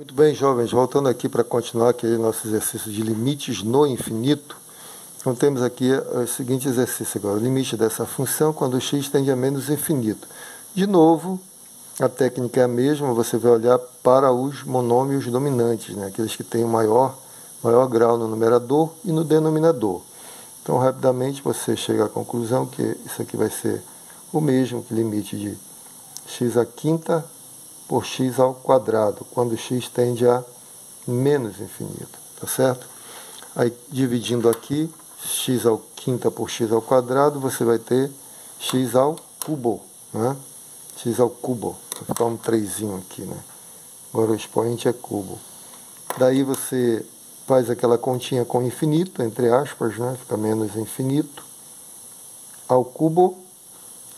Muito bem, jovens, voltando aqui para continuar aquele nosso exercício de limites no infinito. Então temos aqui o seguinte exercício agora, o limite dessa função quando x tende a menos infinito. De novo, a técnica é a mesma, você vai olhar para os monômios dominantes, né? Aqueles que têm o maior grau no numerador e no denominador. Então rapidamente você chega à conclusão que isso aqui vai ser o mesmo que limite de x à quinta por x ao quadrado, quando x tende a menos infinito, tá certo? Aí, dividindo aqui, x ao quinta por x ao quadrado, você vai ter x ao cubo, né? X ao cubo, vai ficar um 3zinho aqui, né? Agora o expoente é cubo. Daí você faz aquela continha com infinito, entre aspas, né? Fica menos infinito. Ao cubo,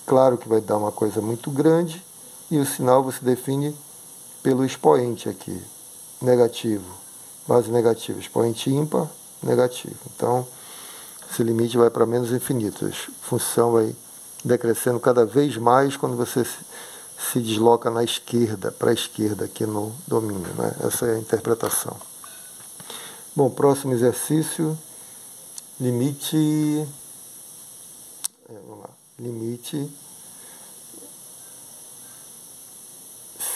claro que vai dar uma coisa muito grande, e o sinal você define pelo expoente aqui, negativo, base negativa, expoente ímpar, negativo. Então, esse limite vai para menos infinito. A função vai decrescendo cada vez mais quando você se desloca na esquerda, para a esquerda aqui no domínio, né? Essa é a interpretação. Bom, próximo exercício, limite, vamos lá, limite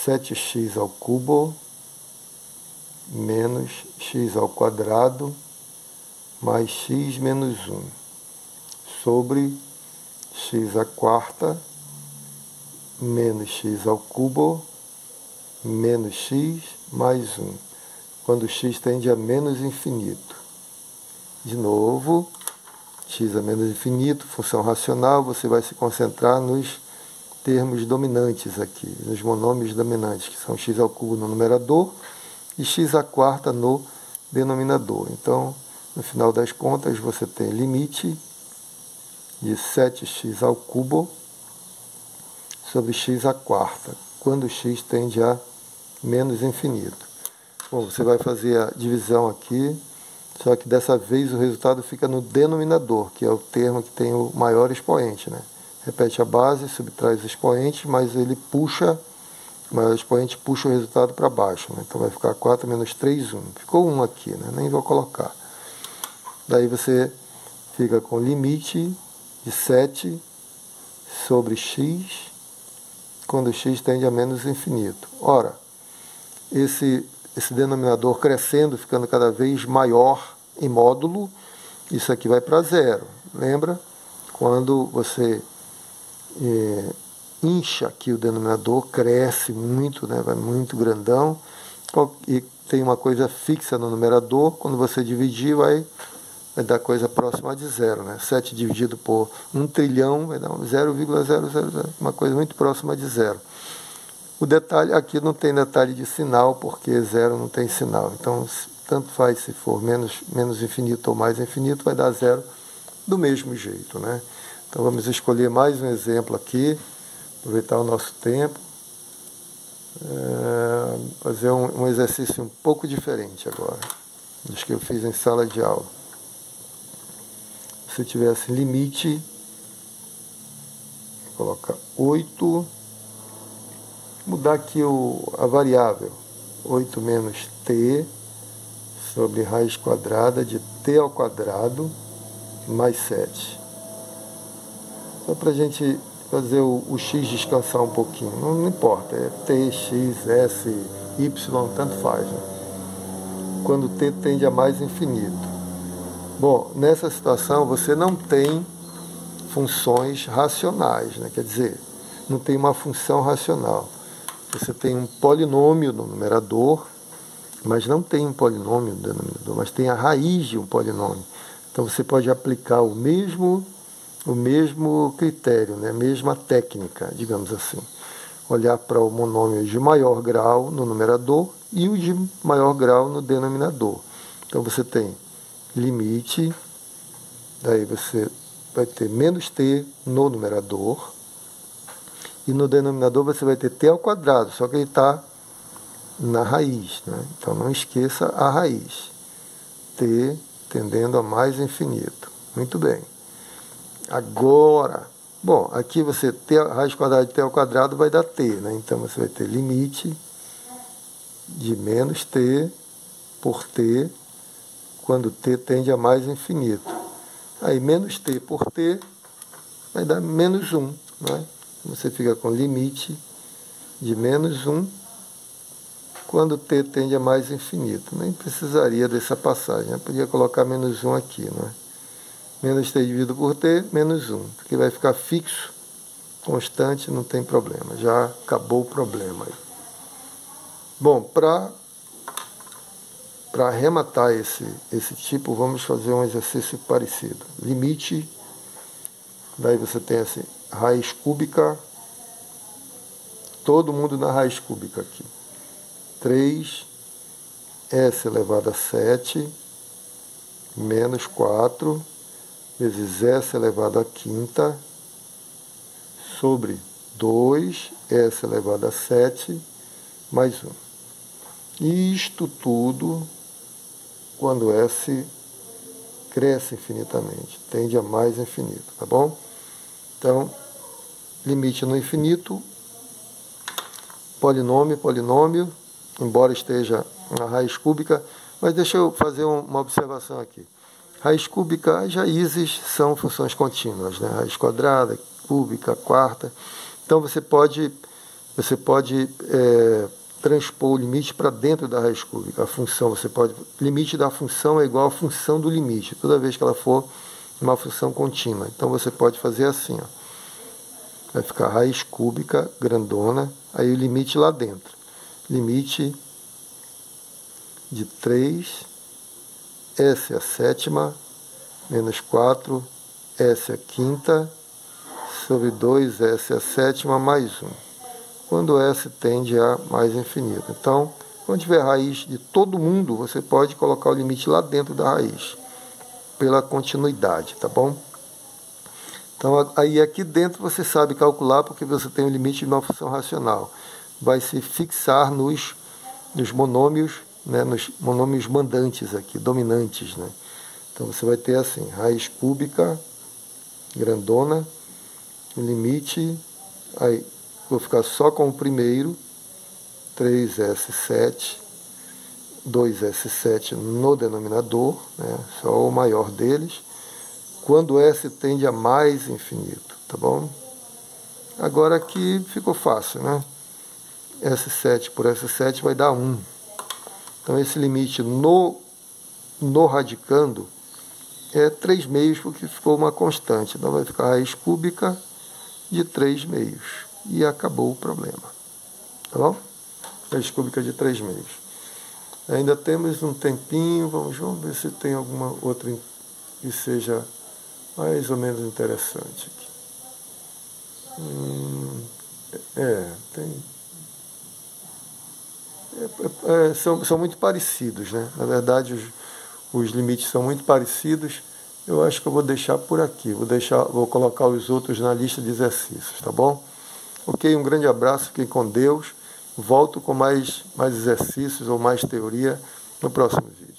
7x ao cubo menos x ao quadrado mais x menos 1 sobre x à quarta menos x ao cubo menos x mais 1, quando x tende a menos infinito. De novo, x a menos infinito, função racional, você vai se concentrar nos termos dominantes aqui, nos monômios dominantes, que são x ao cubo no numerador e x à quarta no denominador. Então, no final das contas, você tem limite de 7x ao cubo sobre x à quarta, quando x tende a menos infinito. Bom, você vai fazer a divisão aqui, só que dessa vez o resultado fica no denominador, que é o termo que tem o maior expoente, né? Repete a base, subtrai os expoentes, mas ele puxa, o maior expoente puxa o resultado para baixo, né? Então vai ficar 4 menos 3, 1. Ficou 1 aqui, né? Nem vou colocar. Daí você fica com limite de 7 sobre x, quando x tende a menos infinito. Ora, esse denominador crescendo, ficando cada vez maior em módulo, isso aqui vai para zero. Lembra? Quando você incha aqui o denominador, cresce muito, né? Vai muito grandão, e tem uma coisa fixa no numerador, quando você dividir vai dar coisa próxima de zero, né? 7 dividido por 1 trilhão vai dar 0,000, uma coisa muito próxima de zero. O detalhe, aqui não tem detalhe de sinal, porque zero não tem sinal, então tanto faz se for menos infinito ou mais infinito, vai dar zero do mesmo jeito, né? Então vamos escolher mais um exemplo aqui, aproveitar o nosso tempo, fazer um exercício um pouco diferente agora, dos que eu fiz em sala de aula. Se tivesse limite, vou colocar 8, mudar aqui a variável, 8 menos t sobre raiz quadrada de t ao quadrado mais 7. Só para a gente fazer o x descansar um pouquinho, não importa, é t, x, s, y, tanto faz, né? Quando t tende a mais infinito. Bom, nessa situação você não tem funções racionais, né? Quer dizer, não tem uma função racional. Você tem um polinômio no numerador, mas não tem um polinômio no denominador, mas tem a raiz de um polinômio. Então você pode aplicar o mesmo critério, né? A mesma técnica, digamos assim. Olhar para o monômio de maior grau no numerador e o de maior grau no denominador. Então você tem limite, daí você vai ter menos t no numerador, e no denominador você vai ter t ao quadrado, só que ele está na raiz, né? Então não esqueça a raiz. T tendendo a mais infinito. Muito bem. Agora, bom, aqui você t, a raiz quadrada de t ao quadrado vai dar t, né? Então você vai ter limite de menos t por t, quando t tende a mais infinito. Aí menos t por t vai dar menos 1. Né? Você fica com limite de menos 1 quando t tende a mais infinito. Nem precisaria dessa passagem, né? Podia colocar menos 1 aqui. Né? Menos t dividido por t, menos 1, porque vai ficar fixo, constante, não tem problema. Já acabou o problema aí. Bom, para arrematar esse tipo, vamos fazer um exercício parecido. Limite, daí você tem assim, raiz cúbica, todo mundo na raiz cúbica aqui. 3s elevado a 7 menos 4 vezes s elevado a quinta sobre 2s elevado a 7 mais 1. Isto tudo quando s cresce infinitamente, tende a mais infinito, tá bom? Então, limite no infinito, polinômio, embora esteja na raiz cúbica, mas deixa eu fazer uma observação aqui. Raiz cúbica, as raízes são funções contínuas, né? Raiz quadrada, cúbica, quarta. Então você pode transpor o limite para dentro da raiz cúbica. A função, limite da função é igual à função do limite, toda vez que ela for uma função contínua. Então você pode fazer assim, ó. Vai ficar raiz cúbica, grandona, aí o limite lá dentro. Limite de 3, s a sétima, menos 4, s a quinta, sobre 2s a sétima, mais 1. Quando s tende a mais infinito. Então, quando tiver raiz de todo mundo, você pode colocar o limite lá dentro da raiz, pela continuidade, tá bom? Então, aí aqui dentro você sabe calcular, porque você tem o limite de uma função racional. Vai se fixar nos monômios, né, nos monômios mandantes aqui, dominantes, né? Então você vai ter assim, raiz cúbica, grandona, o limite, aí vou ficar só com o primeiro, 3s7, 2s7 no denominador, né, só o maior deles, quando s tende a mais infinito, tá bom? Agora aqui ficou fácil, né? S7 por S7 vai dar 1. Então esse limite no radicando é 3 meios, porque ficou uma constante. Então vai ficar raiz cúbica de 3 meios. E acabou o problema. Tá bom? Raiz cúbica de 3 meios. Ainda temos um tempinho, vamos ver se tem alguma outra que seja mais ou menos interessante aqui. Tem... são muito parecidos, né? Na verdade, os limites são muito parecidos. Eu acho que eu vou deixar por aqui. Vou colocar os outros na lista de exercícios, tá bom? Ok, um grande abraço, fiquem com Deus. Volto com mais exercícios ou mais teoria no próximo vídeo.